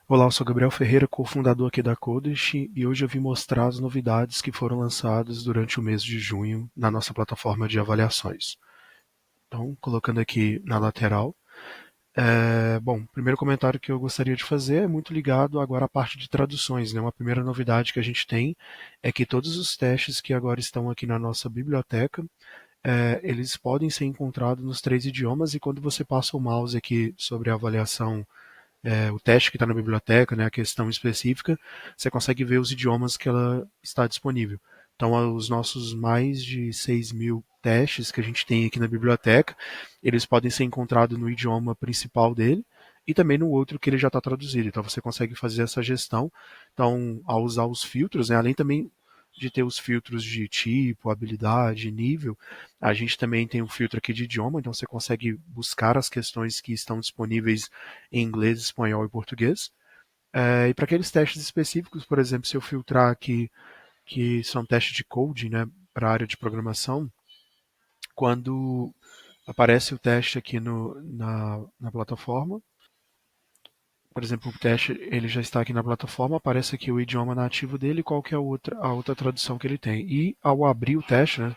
Olá, eu sou Gabriel Ferreira, cofundador aqui da Codest, e hoje eu vim mostrar as novidades que foram lançadas durante o mês de junho na nossa plataforma de avaliações. Então, colocando aqui na lateral. Bom, o primeiro comentário que eu gostaria de fazer é muito ligado agora à parte de traduções, né? Uma primeira novidade que a gente tem é que todos os testes que agora estão aqui na nossa biblioteca, eles podem ser encontrados nos três idiomas, e quando você passa o mouse aqui sobre a avaliação, o teste que está na biblioteca, né, a questão específica, você consegue ver os idiomas que ela está disponível. Então, os nossos mais de 6.000 testes que a gente tem aqui na biblioteca, eles podem ser encontrados no idioma principal dele e também no outro que ele já está traduzido. Então, você consegue fazer essa gestão. Então, ao usar os filtros, né, além também de ter os filtros de tipo, habilidade, nível, a gente também tem um filtro aqui de idioma, então você consegue buscar as questões que estão disponíveis em inglês, espanhol e português. E para aqueles testes específicos, por exemplo, se eu filtrar aqui, que são testes de code, né, para a área de programação, quando aparece o teste aqui na plataforma, por exemplo, o teste ele já está aqui na plataforma, aparece aqui o idioma nativo dele e qual que é a outra tradução que ele tem. E ao abrir o teste, né,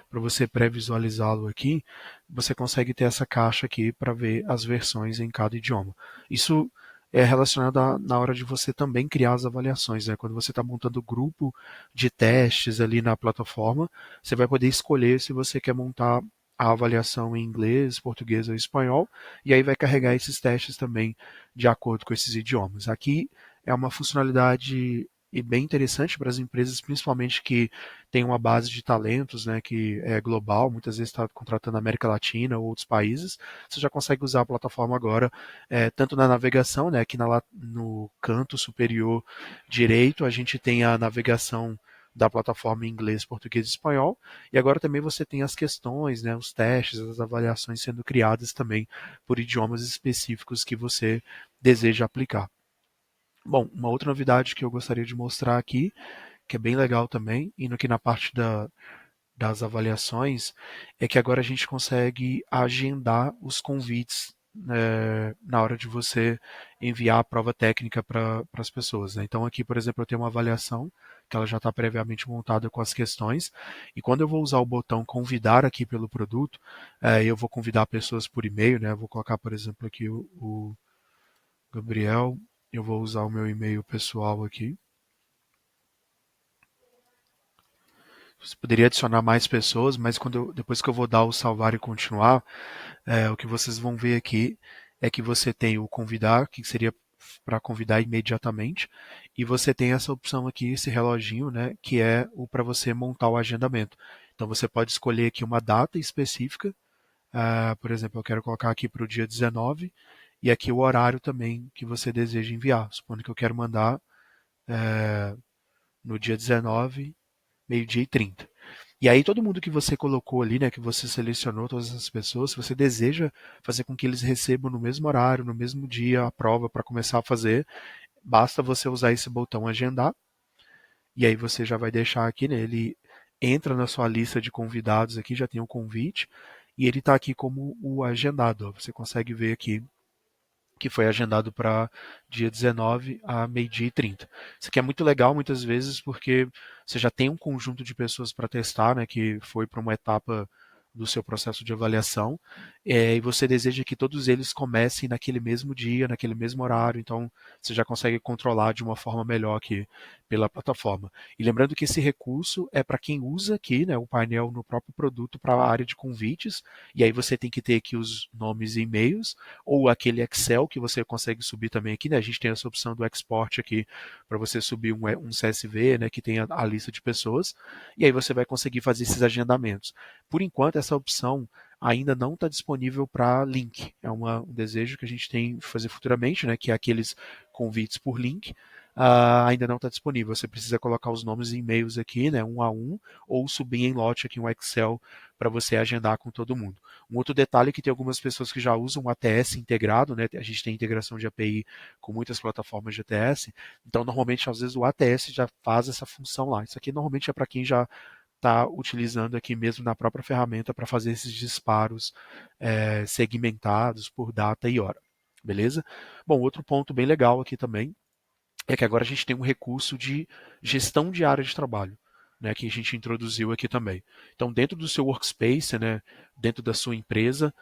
para você pré-visualizá-lo aqui, você consegue ter essa caixa aqui para ver as versões em cada idioma. Isso é relacionado na hora de você também criar as avaliações, né? Quando você está montando o grupo de testes ali na plataforma, você vai poder escolher se você quer montar a avaliação em inglês, português ou espanhol, e aí vai carregar esses testes também de acordo com esses idiomas. Aqui é uma funcionalidade e bem interessante para as empresas, principalmente que têm uma base de talentos, né, que é global, muitas vezes está contratando a América Latina ou outros países. Você já consegue usar a plataforma agora, tanto na navegação, né, aqui no canto superior direito, a gente tem a navegação da plataforma em inglês, português e espanhol, e agora também você tem as questões, né, os testes, as avaliações sendo criadas também por idiomas específicos que você deseja aplicar. Bom, uma outra novidade que eu gostaria de mostrar aqui, que é bem legal também, indo aqui na parte das avaliações, é que agora a gente consegue agendar os convites, na hora de você enviar a prova técnica para as pessoas, né? Então aqui, por exemplo, eu tenho uma avaliação que ela já está previamente montada com as questões, e quando eu vou usar o botão convidar aqui pelo produto, eu vou convidar pessoas por e-mail, né? Eu vou colocar, por exemplo, aqui o Gabriel, eu vou usar o meu e-mail pessoal aqui. Você poderia adicionar mais pessoas, mas depois que eu vou dar o salvar e continuar, o que vocês vão ver aqui é que você tem o convidar, que seria para convidar imediatamente, e você tem essa opção aqui, esse reloginho, né, que é o para você montar o agendamento. Então você pode escolher aqui uma data específica, por exemplo, eu quero colocar aqui para o dia 19, e aqui o horário também que você deseja enviar. Supondo que eu quero mandar no dia 19, meio-dia e 30. E aí todo mundo que você colocou ali, né, que você selecionou, todas essas pessoas, se você deseja fazer com que eles recebam no mesmo horário, no mesmo dia a prova para começar a fazer, basta você usar esse botão agendar, e aí você já vai deixar aqui, né, ele entra na sua lista de convidados aqui, já tem o convite, e ele está aqui como o agendado. Ó. Você consegue ver aqui que foi agendado para dia 19 a meio-dia e 30. Isso aqui é muito legal muitas vezes porque você já tem um conjunto de pessoas para testar, né, que foi para uma etapa do seu processo de avaliação, e você deseja que todos eles comecem naquele mesmo dia, naquele mesmo horário, então você já consegue controlar de uma forma melhor aqui pela plataforma. E lembrando que esse recurso é para quem usa aqui, né, o painel no próprio produto para a área de convites, e aí você tem que ter aqui os nomes e e-mails, ou aquele Excel que você consegue subir também aqui, né? A gente tem essa opção do export aqui para você subir um CSV, né, que tem a lista de pessoas, e aí você vai conseguir fazer esses agendamentos. Por enquanto, essa opção ainda não está disponível para link. É um desejo que a gente tem de fazer futuramente, né, que é aqueles convites por link. Ainda não está disponível. Você precisa colocar os nomes e e-mails aqui, né, um a um, ou subir em lote aqui um Excel para você agendar com todo mundo. Um outro detalhe é que tem algumas pessoas que já usam o ATS integrado, né? A gente tem integração de API com muitas plataformas de ATS, então normalmente às vezes o ATS já faz essa função lá. Isso aqui normalmente é para quem já está utilizando aqui mesmo na própria ferramenta para fazer esses disparos segmentados por data e hora. beleza? Bom, outro ponto bem legal aqui também é que agora a gente tem um recurso de gestão de área de trabalho, né, que a gente introduziu aqui também. Então, dentro do seu workspace, né, dentro da sua empresa,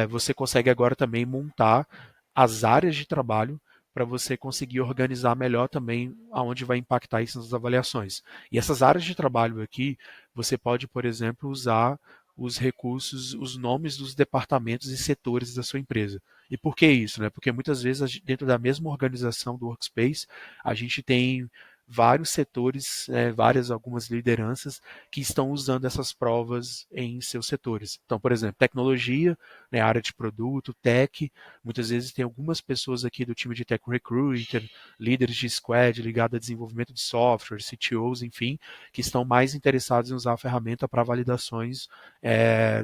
você consegue agora também montar as áreas de trabalho para você conseguir organizar melhor também aonde vai impactar isso nas avaliações. E essas áreas de trabalho aqui, você pode, por exemplo, usar os recursos, os nomes dos departamentos e setores da sua empresa. E por que isso, né? Porque muitas vezes dentro da mesma organização do workspace, a gente tem vários setores, várias algumas lideranças que estão usando essas provas em seus setores. Então, por exemplo, tecnologia, né, área de produto, tech, muitas vezes tem algumas pessoas aqui do time de tech recruiter, líderes de squad ligado a desenvolvimento de software, CTOs, enfim, que estão mais interessados em usar a ferramenta para validações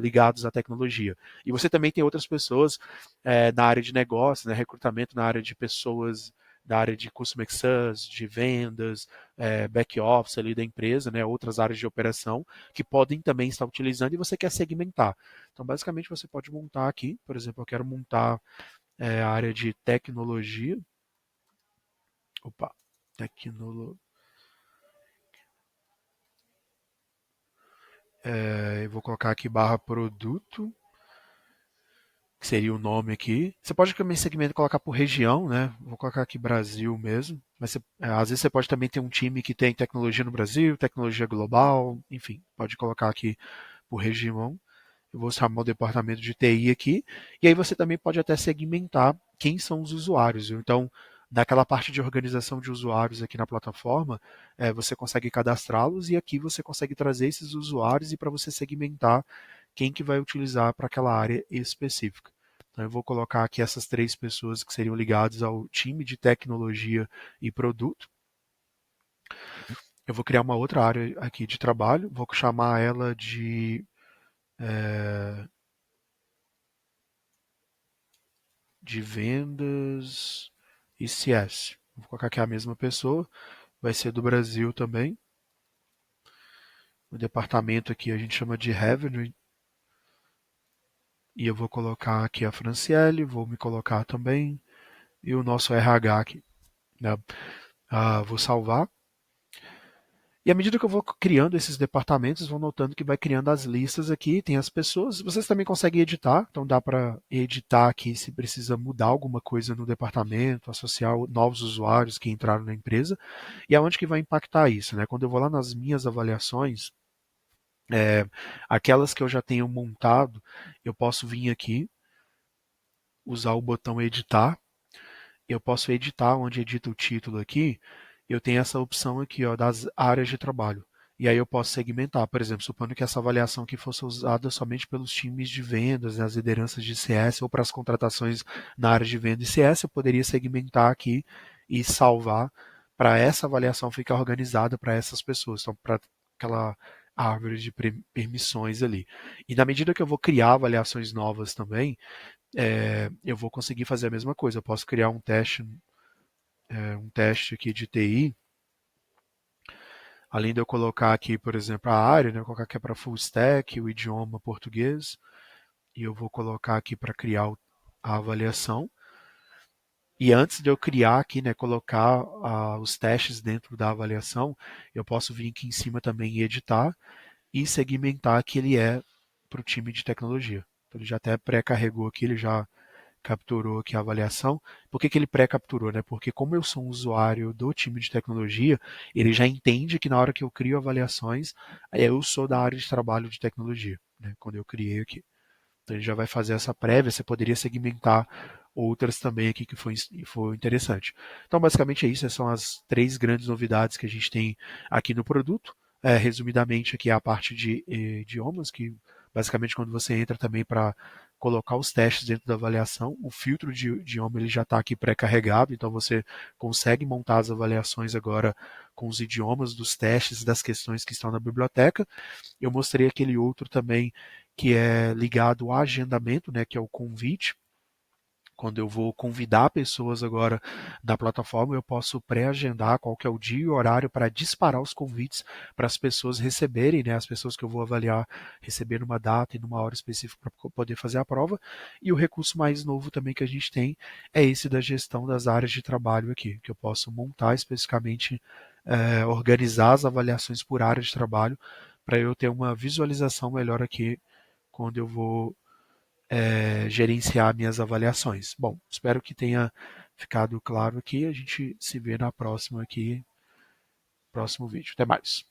ligados à tecnologia. E você também tem outras pessoas na área de negócios, né, recrutamento na área de pessoas da área de Customer Success, de vendas, back office ali da empresa, né, outras áreas de operação que podem também estar utilizando e você quer segmentar. Então, basicamente, você pode montar aqui, por exemplo, eu quero montar a área de tecnologia. Opa, tecnologia. Eu vou colocar aqui barra produto, que seria o nome aqui. Você pode também segmentar, colocar por região, né? Vou colocar aqui Brasil mesmo. Mas às vezes você pode também ter um time que tem tecnologia no Brasil, tecnologia global, enfim, pode colocar aqui por região. Eu vou chamar o departamento de TI aqui. E aí você também pode até segmentar quem são os usuários. Então, naquela parte de organização de usuários aqui na plataforma, você consegue cadastrá-los e aqui você consegue trazer esses usuários e para você segmentar quem que vai utilizar para aquela área específica. Então, eu vou colocar aqui essas três pessoas que seriam ligadas ao time de tecnologia e produto. Eu vou criar uma outra área aqui de trabalho, vou chamar ela de vendas e CS. Vou colocar aqui a mesma pessoa, vai ser do Brasil também. O departamento aqui a gente chama de Revenue. E eu vou colocar aqui a Franciele, vou me colocar também. E o nosso RH aqui, né? Vou salvar. E à medida que eu vou criando esses departamentos, vão notando que vai criando as listas aqui, tem as pessoas. Vocês também conseguem editar, então dá para editar aqui se precisa mudar alguma coisa no departamento, associar novos usuários que entraram na empresa. E aonde que vai impactar isso, né? Quando eu vou lá nas minhas avaliações, aquelas que eu já tenho montado, eu posso vir aqui, usar o botão editar. Eu posso editar onde edita o título aqui, eu tenho essa opção aqui, ó, das áreas de trabalho. E aí eu posso segmentar, por exemplo, supondo que essa avaliação aqui fosse usada somente pelos times de vendas, né, as lideranças de CS ou para as contratações na área de venda e CS, eu poderia segmentar aqui e salvar para essa avaliação ficar organizada para essas pessoas, então para aquela árvore de permissões ali. E na medida que eu vou criar avaliações novas também, eu vou conseguir fazer a mesma coisa. Eu posso criar um teste aqui de TI, além de eu colocar aqui, por exemplo, a área, né, eu vou colocar aqui para full stack, o idioma português, e eu vou colocar aqui para criar a avaliação. E antes de eu criar aqui, né, colocar os testes dentro da avaliação, eu posso vir aqui em cima também e editar e segmentar que ele é para o time de tecnologia. Então, ele já até pré-carregou aqui, ele já capturou aqui a avaliação. Por que ele pré-capturou, né? Porque como eu sou um usuário do time de tecnologia, ele já entende que na hora que eu crio avaliações, eu sou da área de trabalho de tecnologia, né? Quando eu criei aqui. Então ele já vai fazer essa prévia, você poderia segmentar outras também aqui que foi interessante. Então basicamente é isso, essas são as três grandes novidades que a gente tem aqui no produto. Resumidamente aqui é a parte de idiomas, que basicamente quando você entra também para colocar os testes dentro da avaliação, o filtro de idioma ele já está aqui pré-carregado, então você consegue montar as avaliações agora com os idiomas dos testes das questões que estão na biblioteca. Eu mostrei aquele outro também que é ligado ao agendamento, né, que é o convite. Quando eu vou convidar pessoas agora da plataforma, eu posso pré-agendar qual que é o dia e o horário para disparar os convites para as pessoas receberem, né, as pessoas que eu vou avaliar receber numa data e numa hora específica para poder fazer a prova. E o recurso mais novo também que a gente tem é esse da gestão das áreas de trabalho aqui, que eu posso montar especificamente, organizar as avaliações por área de trabalho para eu ter uma visualização melhor aqui quando eu vou gerenciar minhas avaliações. Bom, espero que tenha ficado claro aqui. A gente se vê na próxima aqui, próximo vídeo. Até mais.